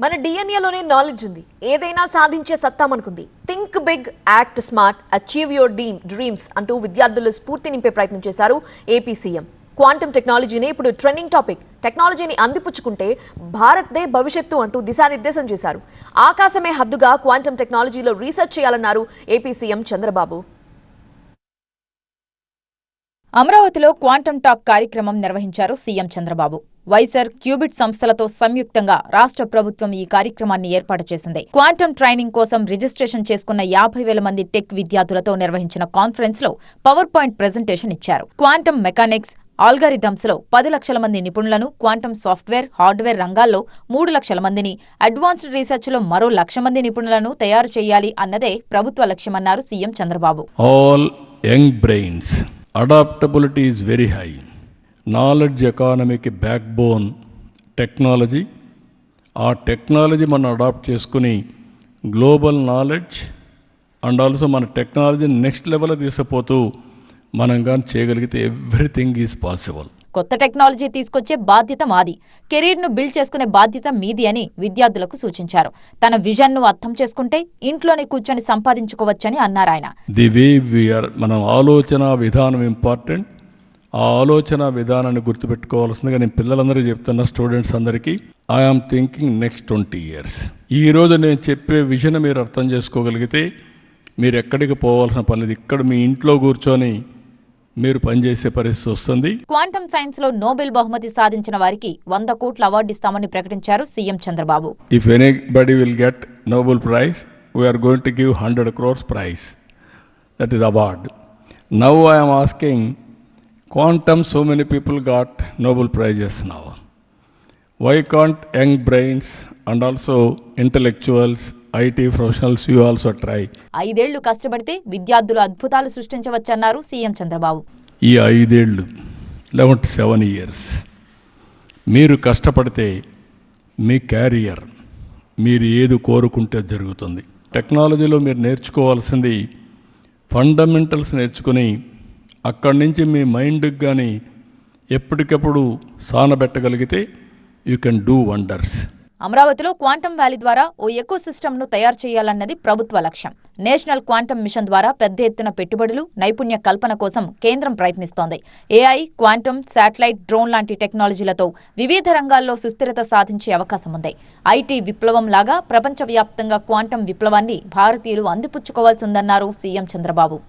మన డిఎన్ఏలోనే నాలెడ్జ్ ఉంది. ఏదైనా సాధించే సత్తా మనకుంది. Think big, act smart, achieve your dreams అంటూ విద్యార్థులు స్ఫూర్తి నింపే ప్రయత్నం చేశారు ఏపీ సీఎం. క్వాంటమ్ టెక్నాలజీనే ఇప్పుడు ట్రెండింగ్ టాపిక్. టెక్నాలజీని అందిపుచ్చుకుంటే భారత్దే భవిష్యత్తు అంటూ దిశానిర్దేశం చేశారు. ఆకాశమే హద్దుగా క్వాంటమ్ టెక్నాలజీలో రీసెర్చ్ చేయాలన్నారు ఏపీ సీఎం చంద్రబాబు. అమరావతిలో క్వాంటమ్ టాక్ కార్యక్రమం నిర్వహించారు సీఎం చంద్రబాబు. వైసర్, క్యూబిట్ సంస్థలతో సంయుక్తంగా రాష్ట్ర ప్రభుత్వం ఈ కార్యక్రమాన్ని ఏర్పాటు చేసింది. క్వాంటమ్ ట్రైనింగ్ కోసం రిజిస్ట్రేషన్ చేసుకున్న 50,000 మంది టెక్ విద్యార్థులతో నిర్వహించిన కాన్ఫరెన్స్ లో పవర్ పాయింట్ ప్రెజెంటేషన్ ఇచ్చారు. క్వాంటమ్ మెకానిక్స్, ఆల్గారిథమ్స్ లో 10 లక్షల మంది నిపుణులను, క్వాంటమ్ సాఫ్ట్వేర్, హార్డ్వేర్ రంగాల్లో 3 లక్షల మందిని, అడ్వాన్స్డ్ రీసెర్చ్ లో మరో 1,00,000 మంది నిపుణులను తయారు చేయాలి అన్నదే ప్రభుత్వ లక్ష్యమన్నారు CM Chandrababu. All young brains. Adaptability is very high. Knowledge economy ki backbone technology. ఆ టెక్నాలజీ మనం అడాప్ట్ చేసుకుని గ్లోబల్ నాలెడ్జ్ అండ్ ఆల్సో మన టెక్నాలజీ నెక్స్ట్ లెవెల్ తీసుకుపోతూ మనం కానీ చేయగలిగితే ఎవ్రీథింగ్ ఈజ్ పాసిబుల్. కొత్త టెక్నాలజీ తీసుకొచ్చే బాధ్యత మాది, కెరీర్ను బిల్డ్ చేసుకునే బాధ్యత మీది అని విద్యార్థులకు సూచించారు. తన విజన్ను అర్థం చేసుకుంటే ఇంట్లోనే కూర్చొని సంపాదించుకోవచ్చని అన్నారు ఆయన. ది వే వీఆర్, మనం ఆలోచన విధానం ఇంపార్టెంట్. ఆ ఆలోచన విధానాన్ని గుర్తుపెట్టుకోవాల్సిందిగా నేను పిల్లలందరికీ చెప్తున్న స్టూడెంట్స్ అందరికీ, ఐఆమ్ థింకింగ్ నెక్స్ట్ 20 years. ఈరోజు నేను చెప్పే విజన్ మీరు అర్థం చేసుకోగలిగితే మీరు ఎక్కడికి పోవాల్సిన పని లేదు. ఇక్కడ మీ ఇంట్లో కూర్చొని మీరు పనిచేసే పరిస్థితి వస్తుంది. క్వాంటమ్ సైన్స్ లో నోబెల్ బహుమతి సాధించిన వారికి 100 కోట్ల అవార్డు ఇస్తామని ప్రకటించారు CM Chandrababu. If anybody will get Nobel prize, we are going to give 100 crores prize. That is award. Now I'm asking quantum, so many people got Nobel prizes now. Why can't young brains and also intellectuals, IT professionals, you also try? 5 ఏళ్లు కష్టపడితే విద్యార్థులు అద్భుతాలు సృష్టించవచ్చన్నారు CM Chandrababu. ఈ 5 ఏళ్ళు 7 years మీరు కష్టపడితే మీ carrier మీరు ఏది కోరుకుంటే జరుగుతుంది. టెక్నాలజీలో మీరు నేర్చుకోవాల్సింది ఫండమెంటల్స్ నేర్చుకుని అక్కడి నుంచి మీ మైండ్కి కానీ ఎప్పటికప్పుడు సానబెట్టగలిగితే యూ కెన్ డూ వండర్స్. అమరావతిలో క్వాంటమ్ వ్యాలీ ద్వారా ఓ ఎకో సిస్టమ్ను తయారు చేయాలన్నది ప్రభుత్వ లక్ష్యం. నేషనల్ క్వాంటమ్ మిషన్ ద్వారా పెద్ద ఎత్తున పెట్టుబడులు, నైపుణ్య కల్పన కోసం కేంద్రం ప్రయత్నిస్తోంది. ఏఐ, క్వాంటమ్, శాటిలైట్, డ్రోన్ లాంటి టెక్నాలజీలతో వివిధ రంగాల్లో సుస్థిరత సాధించే అవకాశం ఉంది. ఐటీ విప్లవం లాగా ప్రపంచవ్యాప్తంగా క్వాంటమ్ విప్లవాన్ని భారతీయులు అందిపుచ్చుకోవాల్సిందన్నారు సీఎం చంద్రబాబు.